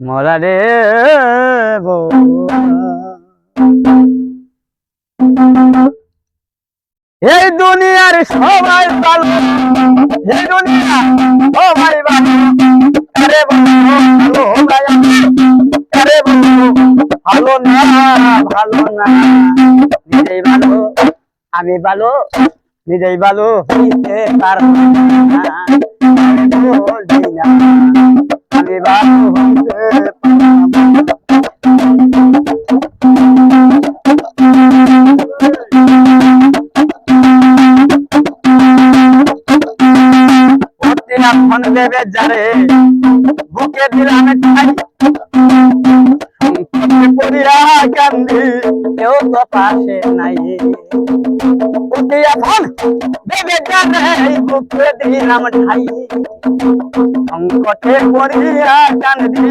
মরা রে বউয়া। এই দুনিয়ার সবাই ভালো, এই দুনিয়া সবাই ভালো, আরে বন্ধু ভালো আরে বন্ধু ভালো না, ভালো না, নিজেই ভালো, আমি ভালো, নিজেই ভালো হইতে পারবো না, বলছি না আমি ভালো হইতে এখন দেবে যারে বুকে দিলাম ঠাই, পড়িয়া কান্দি কেউ তো পাশে নাই, এখন দেবে যারে বুকে দিলাম ঠাই, সংকটে পড়িয়া কান্দি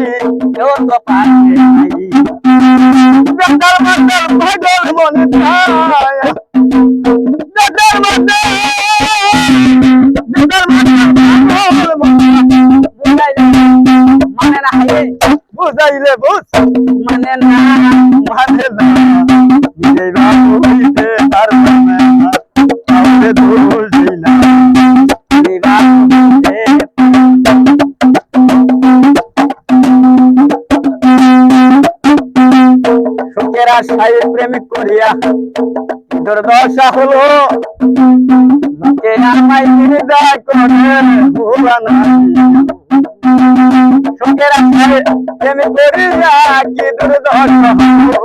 কেউ তো পাশে নাই, বেতার মতো পাগল মনে চায়, বেতার মতো মানে না বুঝাইলে বুঝ মানে না মানে না, নিজেই বাবু হইতে পারবে না, কাউকে দোষ দিই না, নিজেই বাবু হইতে সুখের আশায় প্রেমিক করিয়া দুর্দশা হলো, লোকে আমায় বিদায় করে ভোলা না, সুখের আশায় প্রেমিক করিয়া কি দুর্দশা হলো,